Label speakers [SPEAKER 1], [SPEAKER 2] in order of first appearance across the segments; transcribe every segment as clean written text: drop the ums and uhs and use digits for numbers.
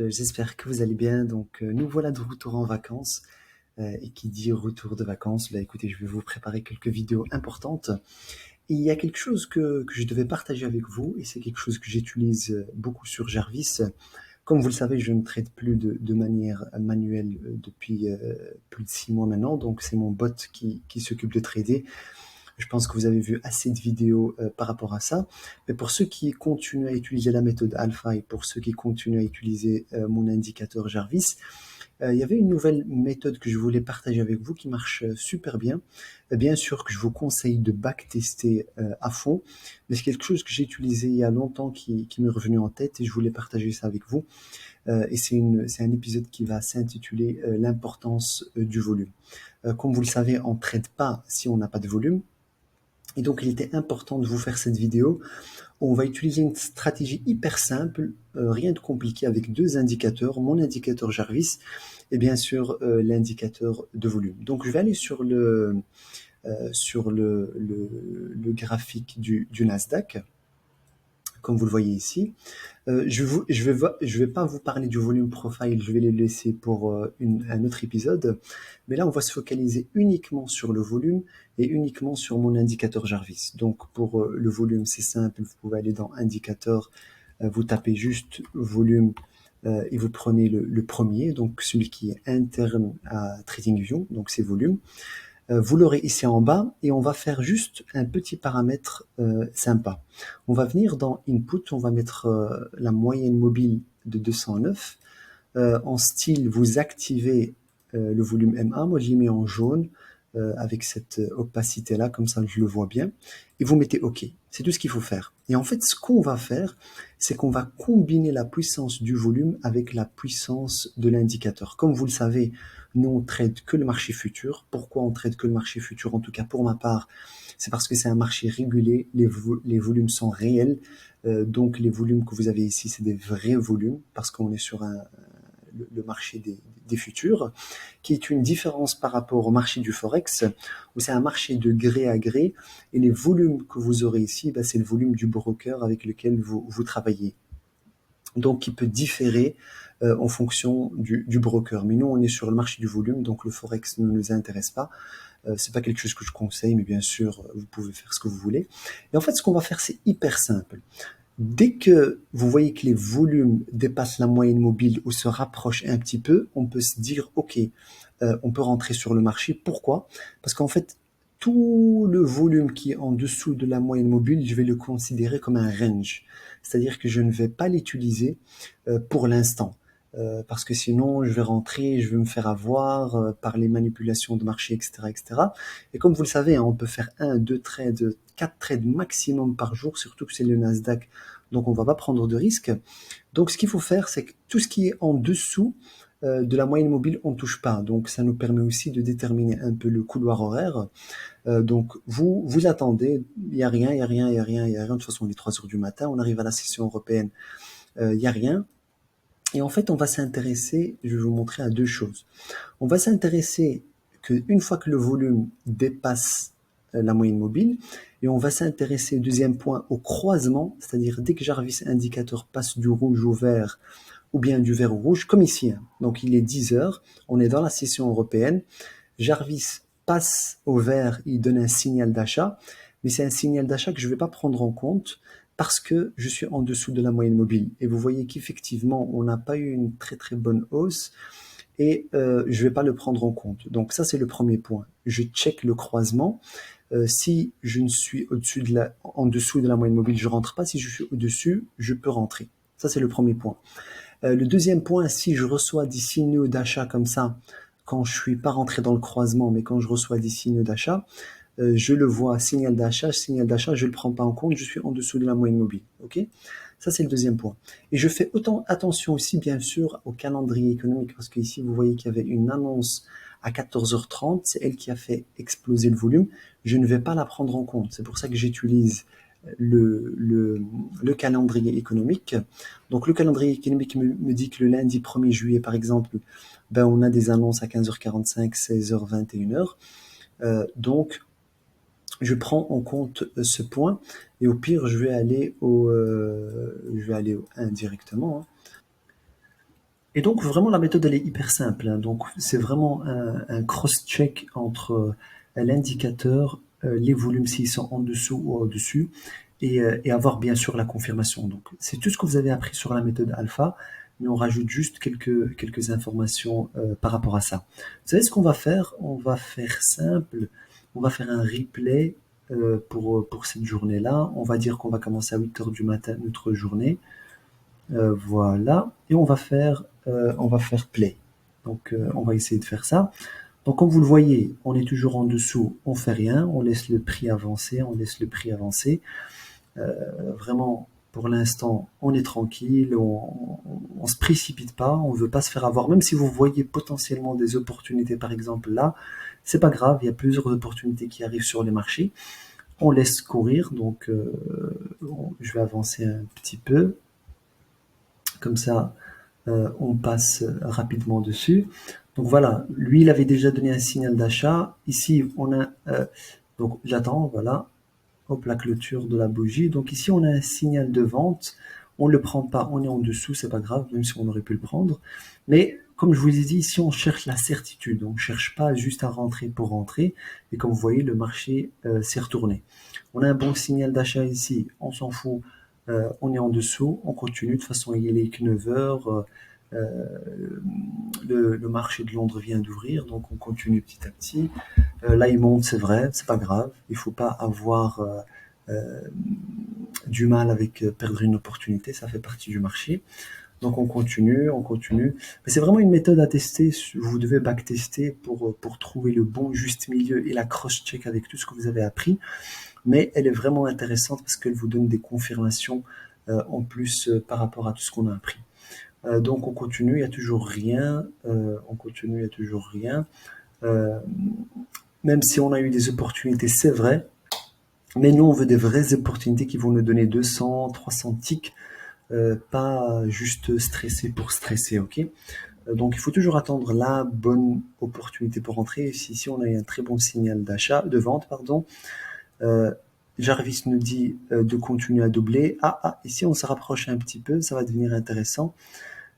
[SPEAKER 1] J'espère que vous allez bien. Nous voilà de retour en vacances. Et qui dit retour de vacances, bah écoutez, je vais vous préparer quelques vidéos importantes. Et il y a quelque chose que je devais partager avec vous, et c'est quelque chose que j'utilise beaucoup sur Jarvis. Comme vous le savez, je ne trade plus de manière manuelle depuis plus de 6 mois maintenant. Donc c'est mon bot qui s'occupe de trader. Je pense que vous avez vu assez de vidéos par rapport à ça. Mais pour ceux qui continuent à utiliser la méthode Alpha et pour ceux qui continuent à utiliser mon indicateur Jarvis, il y avait une nouvelle méthode que je voulais partager avec vous qui marche super bien. Bien sûr que je vous conseille de backtester à fond, mais c'est quelque chose que j'ai utilisé il y a longtemps qui m'est revenu en tête et je voulais partager ça avec vous. Et c'est un épisode qui va s'intituler l'importance du volume. Comme vous le savez, on ne trade pas si on n'a pas de volume. Et donc, il était important de vous faire cette vidéo. On va utiliser une stratégie hyper simple, rien de compliqué, avec deux indicateurs, mon indicateur Jarvis et bien sûr l'indicateur de volume. Donc, je vais aller sur le graphique du Nasdaq, comme vous le voyez ici. Je vais pas vous parler du volume profile, je vais les laisser pour un autre épisode. Mais là, on va se focaliser uniquement sur le volume et uniquement sur mon indicateur Jarvis. Donc, pour le volume, c'est simple. Vous pouvez aller dans indicateur, vous tapez juste volume et vous prenez le premier, donc celui qui est interne à TradingView, donc c'est volume. Vous l'aurez ici en bas et on va faire juste un petit paramètre sympa. On va venir dans Input, on va mettre la moyenne mobile de 209. En style, vous activez le volume MA. Moi, je l'ai mis en jaune avec cette opacité-là, comme ça je le vois bien. Et vous mettez OK. C'est tout ce qu'il faut faire. Et en fait, ce qu'on va faire, c'est qu'on va combiner la puissance du volume avec la puissance de l'indicateur. Comme vous le savez, nous, on trade que le marché futur. Pourquoi on trade que le marché futur? En tout cas, pour ma part, c'est parce que c'est un marché régulé. Les volumes sont réels. Donc, les volumes que vous avez ici, c'est des vrais volumes parce qu'on est sur le marché des futurs, qui est une différence par rapport au marché du Forex, où c'est un marché de gré à gré, et les volumes que vous aurez ici, bah, c'est le volume du broker avec lequel vous travaillez. Donc, qui peut différer en fonction du broker. Mais nous, on est sur le marché du volume, donc le Forex ne nous intéresse pas. C'est pas quelque chose que je conseille, mais bien sûr, vous pouvez faire ce que vous voulez. Et en fait, ce qu'on va faire, c'est hyper simple. Dès que vous voyez que les volumes dépassent la moyenne mobile ou se rapprochent un petit peu, on peut se dire, OK, on peut rentrer sur le marché. Pourquoi? Parce qu'en fait, tout le volume qui est en dessous de la moyenne mobile, je vais le considérer comme un range. C'est-à-dire que je ne vais pas l'utiliser pour l'instant. Parce que sinon, je vais rentrer, je vais me faire avoir par les manipulations de marché, etc., etc. Et comme vous le savez, hein, on peut faire 1, 2 trades, 4 trades maximum par jour, surtout que c'est le Nasdaq, donc on ne va pas prendre de risques. Donc ce qu'il faut faire, c'est que tout ce qui est en dessous de la moyenne mobile, on ne touche pas. Donc ça nous permet aussi de déterminer un peu le couloir horaire. Donc vous attendez, il n'y a rien, il n'y a rien, il n'y a rien, il n'y a rien. De toute façon, il est 3 heures du matin, on arrive à la session européenne, il n'y a rien. Et en fait, on va s'intéresser, je vais vous montrer à deux choses. On va s'intéresser qu'une fois que le volume dépasse la moyenne mobile, et on va s'intéresser, deuxième point, au croisement, c'est-à-dire dès que Jarvis indicateur passe du rouge au vert, ou bien du vert au rouge, comme ici. Hein. Donc il est 10 heures, on est dans la session européenne, Jarvis passe au vert, il donne un signal d'achat, mais c'est un signal d'achat que je ne vais pas prendre en compte parce que je suis en dessous de la moyenne mobile. Et vous voyez qu'effectivement, on n'a pas eu une très très bonne hausse et je ne vais pas le prendre en compte. Donc ça, c'est le premier point. Je check le croisement. Si je ne suis en dessous de la moyenne mobile, je rentre pas. Si je suis au-dessus, je peux rentrer. Ça, c'est le premier point. Le deuxième point, si je reçois des signaux d'achat comme ça, quand je suis pas rentré dans le croisement, mais quand je reçois des signaux d'achat, je le vois, signal d'achat, je le prends pas en compte, je suis en dessous de la moyenne mobile. Ok? Ça, c'est le deuxième point. Et je fais autant attention aussi, bien sûr, au calendrier économique, parce qu'ici, vous voyez qu'il y avait une annonce à 14h30, c'est elle qui a fait exploser le volume. Je ne vais pas la prendre en compte. C'est pour ça que j'utilise le calendrier économique. Donc, le calendrier économique me dit que le lundi 1er juillet, par exemple, ben, on a des annonces à 15h45, 16h, 21h. Donc, je prends en compte ce point et au pire, je vais aller au 1 directement. Hein. Et donc vraiment la méthode elle est hyper simple, hein. Donc c'est vraiment un cross-check entre l'indicateur, les volumes s'ils sont en dessous ou au-dessus, et avoir bien sûr la confirmation. Donc c'est tout ce que vous avez appris sur la méthode alpha, mais on rajoute juste quelques informations par rapport à ça. Vous savez ce qu'on va faire? On va faire simple, on va faire un replay pour cette journée-là. On va dire qu'on va commencer à 8 heures du matin notre journée. Voilà, et on va faire play. Donc, on va essayer de faire ça. Donc, comme vous le voyez, on est toujours en dessous, on fait rien, on laisse le prix avancer, on laisse le prix avancer. Vraiment, pour l'instant, on est tranquille, on se précipite pas, on veut pas se faire avoir. Même si vous voyez potentiellement des opportunités, par exemple là, c'est pas grave, il y a plusieurs opportunités qui arrivent sur les marchés. On laisse courir, donc je vais avancer un petit peu. Comme ça, on passe rapidement dessus. Donc voilà, lui, il avait déjà donné un signal d'achat. Ici, on a, donc j'attends, voilà, hop, la clôture de la bougie. Donc ici, on a un signal de vente. On ne le prend pas, on est en dessous, c'est pas grave, même si on aurait pu le prendre. Mais comme je vous ai dit, ici, on cherche la certitude. On ne cherche pas juste à rentrer pour rentrer. Et comme vous voyez, le marché s'est retourné. On a un bon signal d'achat ici, on s'en fout. On est en dessous, on continue. De toute façon, il est que 9 heures. Le marché de Londres vient d'ouvrir, donc on continue petit à petit. Là, il monte, c'est vrai, c'est pas grave. Il faut pas avoir du mal avec perdre une opportunité, ça fait partie du marché. Donc on continue, on continue. Mais c'est vraiment une méthode à tester. Vous devez backtester pour trouver le bon juste milieu et la cross-check avec tout ce que vous avez appris. Mais elle est vraiment intéressante parce qu'elle vous donne des confirmations en plus par rapport à tout ce qu'on a appris. Donc on continue, il n'y a toujours rien. On continue, il n'y a toujours rien. Euh, Même si on a eu des opportunités, c'est vrai. Mais nous, on veut des vraies opportunités qui vont nous donner 200, 300 ticks, pas juste stresser pour stresser, ok? Donc il faut toujours attendre la bonne opportunité pour rentrer. Ici, on a un très bon signal d'achat, de vente, pardon. Euh, Jarvis nous dit de continuer à doubler. Ici on se rapproche un petit peu, ça va devenir intéressant.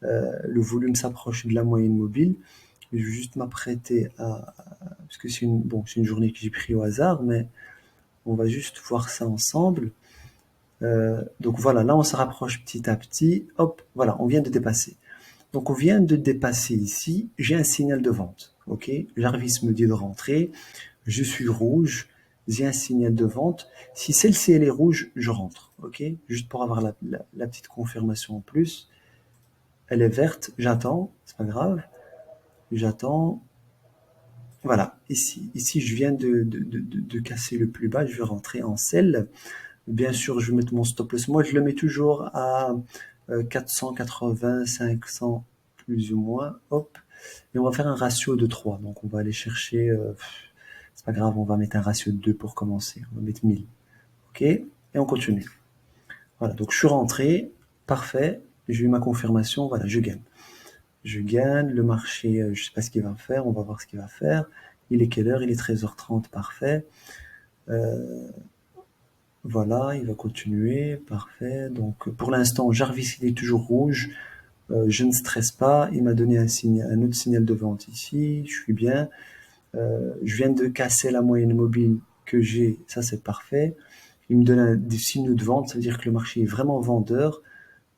[SPEAKER 1] Le volume s'approche de la moyenne mobile. Je vais juste m'apprêter parce que c'est une journée que j'ai pris au hasard, mais on va juste voir ça ensemble. Donc voilà, là on se rapproche petit à petit. Hop, voilà, on vient de dépasser. Donc on vient de dépasser ici. J'ai un signal de vente. Ok, Jarvis me dit de rentrer. Je suis rouge, j'ai un signal de vente. Si celle-ci elle est rouge, je rentre, ok? Juste pour avoir la petite confirmation en plus. Elle est verte, j'attends, c'est pas grave. J'attends. Voilà, ici je viens de casser le plus bas, je vais rentrer en sell. Bien sûr, je vais mettre mon stop loss. Moi, je le mets toujours à 480, 500 plus ou moins. Hop. Et on va faire un ratio de 3. Donc, on va aller chercher, c'est pas grave, on va mettre un ratio de 2 pour commencer. On va mettre 1000. OK? Et on continue. Voilà, donc je suis rentré. Parfait. J'ai eu ma confirmation. Voilà, je gagne. Je gagne. Le marché, je sais pas ce qu'il va faire. On va voir ce qu'il va faire. Il est quelle heure? Il est 13h30. Parfait. Voilà, il va continuer. Parfait. Donc, pour l'instant, Jarvis, il est toujours rouge. Je ne stresse pas. Il m'a donné un autre signal de vente ici. Je suis bien. Je viens de casser la moyenne mobile que j'ai. Ça, c'est parfait. Il me donne des signaux de vente. Ça veut dire que le marché est vraiment vendeur.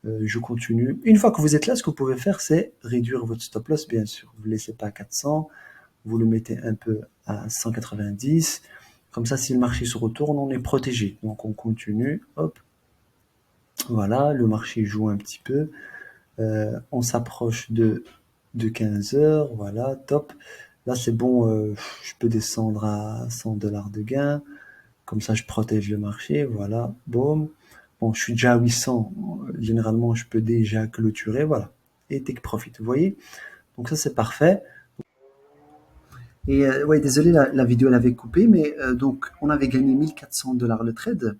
[SPEAKER 1] Je continue. Une fois que vous êtes là, ce que vous pouvez faire, c'est réduire votre stop loss, bien sûr. Vous ne le laissez pas à 400. Vous le mettez un peu à 190. Comme ça, si le marché se retourne, on est protégé. Donc, on continue. Hop. Voilà, le marché joue un petit peu. On s'approche de 15 heures. Voilà, top. Là, c'est bon. Je peux descendre à 100 $ de gain. Comme ça, je protège le marché. Voilà, boum. Bon, je suis déjà à 800. Généralement, je peux déjà clôturer. Voilà. Et take profit. Vous voyez? Donc, ça, c'est parfait. Et ouais, désolé, la vidéo elle avait coupé, mais donc on avait gagné 1400 $ le trade.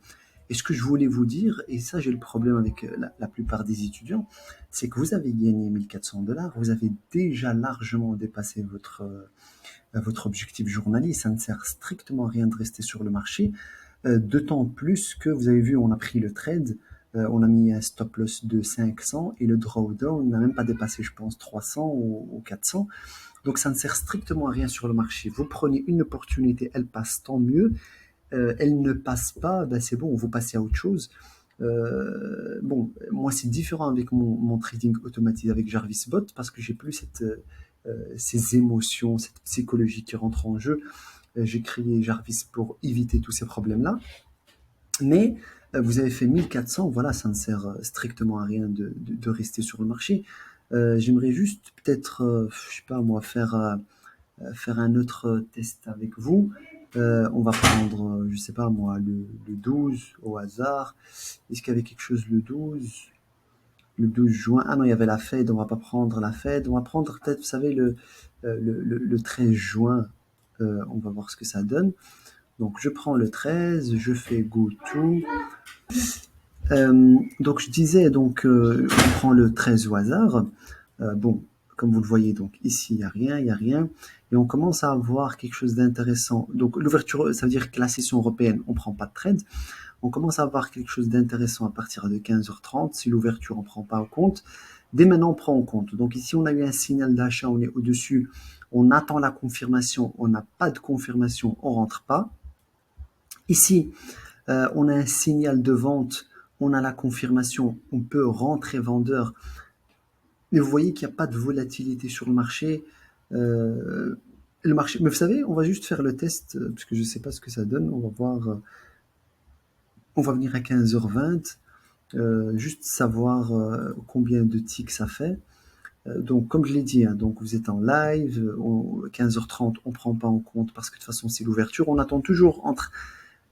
[SPEAKER 1] Et ce que je voulais vous dire, et ça j'ai le problème avec la plupart des étudiants, c'est que vous avez gagné 1400 $, vous avez déjà largement dépassé votre objectif journalier. Ça ne sert strictement à rien de rester sur le marché, d'autant plus que vous avez vu, on a pris le trade. On a mis un stop loss de 500 et le drawdown n'a même pas dépassé, je pense, 300 ou 400. Donc ça ne sert strictement à rien sur le marché. Vous prenez une opportunité, elle passe, tant mieux. Elle ne passe pas, ben c'est bon, vous passez à autre chose. Bon, moi c'est différent avec mon trading automatisé avec Jarvis Bot parce que j'ai plus ces émotions, cette psychologie qui rentre en jeu. J'ai créé Jarvis pour éviter tous ces problèmes-là. Mais vous avez fait 1400, voilà, ça ne sert strictement à rien de rester sur le marché. J'aimerais juste peut-être, je sais pas moi, faire un autre test avec vous. On va prendre, je sais pas moi, le 12 au hasard. Est-ce qu'il y avait quelque chose le 12? Le 12 juin. Ah non, il y avait la Fed, on va pas prendre la Fed. On va prendre peut-être, vous savez, le 13 juin. On va voir ce que ça donne. Donc je prends le 13, je fais go to. Donc je disais, donc on prend le 13 au hasard. Bon, comme vous le voyez, donc ici il n'y a rien, il n'y a rien. Et on commence à avoir quelque chose d'intéressant. Donc l'ouverture, ça veut dire que la session européenne, on ne prend pas de trade. On commence à avoir quelque chose d'intéressant à partir de 15h30. Si l'ouverture, on ne prend pas en compte. Dès maintenant, on prend en compte. Donc ici, on a eu un signal d'achat, on est au-dessus. On attend la confirmation. On n'a pas de confirmation, on ne rentre pas. Ici, on a un signal de vente. On a la confirmation. On peut rentrer vendeur. Mais vous voyez qu'il n'y a pas de volatilité sur le marché. Le marché. Mais vous savez, on va juste faire le test, parce que je ne sais pas ce que ça donne. On va voir. On va venir à 15h20. Juste savoir combien de ticks ça fait. Donc, comme je l'ai dit, hein, donc vous êtes en live, 15h30, on ne prend pas en compte parce que de toute façon, c'est l'ouverture. On attend toujours entre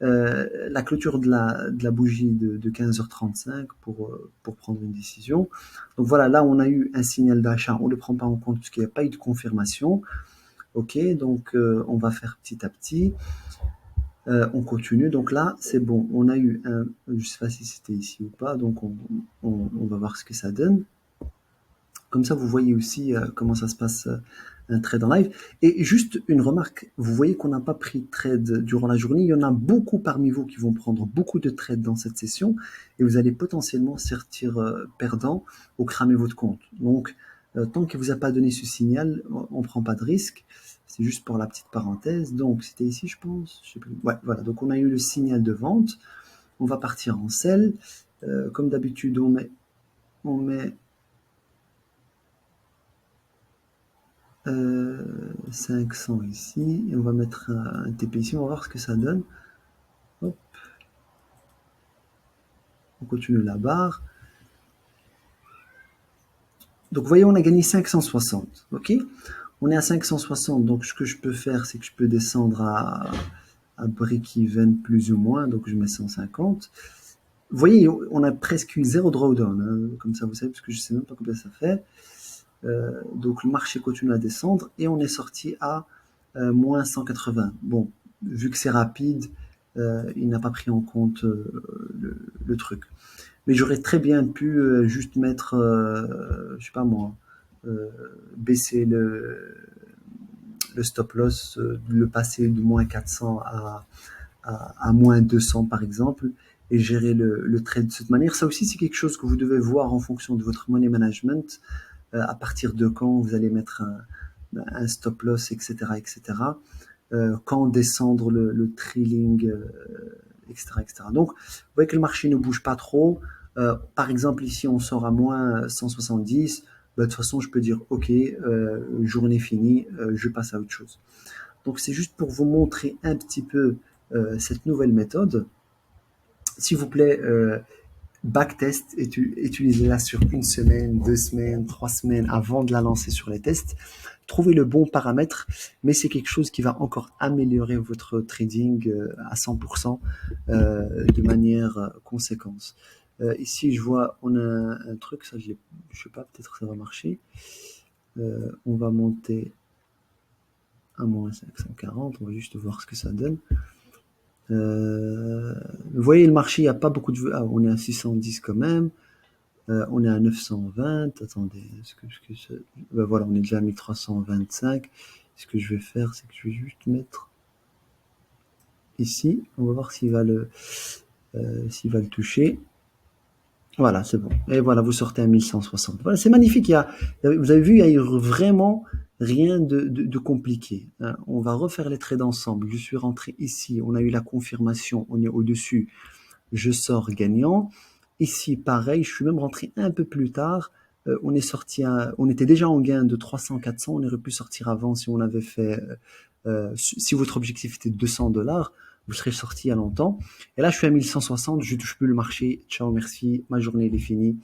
[SPEAKER 1] la clôture de la bougie de 15h35 pour prendre une décision. Donc voilà, là, on a eu un signal d'achat. On ne le prend pas en compte parce qu'il n'y a pas eu de confirmation. OK, donc on va faire petit à petit. On continue. Donc là, c'est bon. On a eu un. Je ne sais pas si c'était ici ou pas. Donc on va voir ce que ça donne. Comme ça, vous voyez aussi comment ça se passe un trade en live. Et juste une remarque, vous voyez qu'on n'a pas pris de trade durant la journée. Il y en a beaucoup parmi vous qui vont prendre beaucoup de trades dans cette session et vous allez potentiellement sortir perdant ou cramer votre compte. Donc, tant qu'il ne vous a pas donné ce signal, on ne prend pas de risque. C'est juste pour la petite parenthèse. Donc, c'était ici, je pense. Je sais plus. Ouais, voilà. Donc, on a eu le signal de vente. On va partir en sell. Comme d'habitude, on met 500 ici, et on va mettre un TP ici, on va voir ce que ça donne. Hop. On continue la barre. Donc vous voyez, on a gagné 560, ok. On est à 560, donc ce que je peux faire, c'est que je peux descendre à break-even plus ou moins, donc je mets 150. Vous voyez, on a presque eu 0 drawdown, hein, comme ça vous savez, parce que je ne sais même pas combien ça fait. Donc le marché continue à descendre et on est sorti à moins 180. Bon, vu que c'est rapide, il n'a pas pris en compte le truc. Mais j'aurais très bien pu juste mettre, je sais pas moi, baisser le stop loss, le passer de moins 400 à moins 200 par exemple, et gérer le trade de cette manière. Ça aussi, c'est quelque chose que vous devez voir en fonction de votre money management. À partir de quand vous allez mettre un stop loss, etc., etc. Quand descendre le trailing, etc., etc. Donc, vous voyez que le marché ne bouge pas trop. Par exemple, ici, on sort à moins 170. De toute façon, je peux dire, OK, journée finie, je passe à autre chose. Donc, c'est juste pour vous montrer un petit peu cette nouvelle méthode. S'il vous plaît, backtest, utilisez-la sur une semaine, 2 semaines, 3 semaines avant de la lancer sur les tests. Trouvez le bon paramètre, mais c'est quelque chose qui va encore améliorer votre trading à 100% de manière conséquente. Ici, je vois, on a un truc, ça, je sais pas, peut-être que ça va marcher. On va monter à moins 540, on va juste voir ce que ça donne. Vous voyez, le marché, il n'y a pas beaucoup de... Ah, on est à 610 quand même. On est à 920. Attendez, ben voilà, on est déjà à 1325. Ce que je vais faire, c'est que je vais juste mettre ici. On va voir s'il va le toucher. Voilà, c'est bon. Et voilà, vous sortez à 1160. Voilà, c'est magnifique. Vous avez vu, il y a vraiment rien de compliqué, hein. On va refaire les trades ensemble. Je suis rentré ici, on a eu la confirmation, on est au-dessus, je sors gagnant. Ici, pareil, je suis même rentré un peu plus tard. On était déjà en gain de 300-400. On aurait pu sortir avant si on avait fait, si votre objectif était 200 $, vous serez sorti il y a longtemps. Et là, je suis à 1160, je touche plus le marché. Ciao, merci, ma journée elle est finie.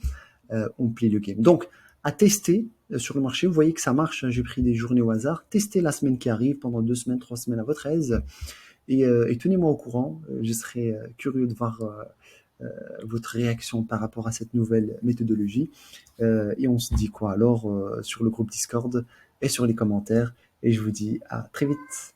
[SPEAKER 1] On plie le game. Donc, à tester sur le marché, vous voyez que ça marche, hein. J'ai pris des journées au hasard. Testez la semaine qui arrive, pendant 2 semaines, 3 semaines à votre aise. Et tenez-moi au courant. Je serai curieux de voir votre réaction par rapport à cette nouvelle méthodologie. Et on se dit quoi alors sur le groupe Discord et sur les commentaires. Et je vous dis à très vite.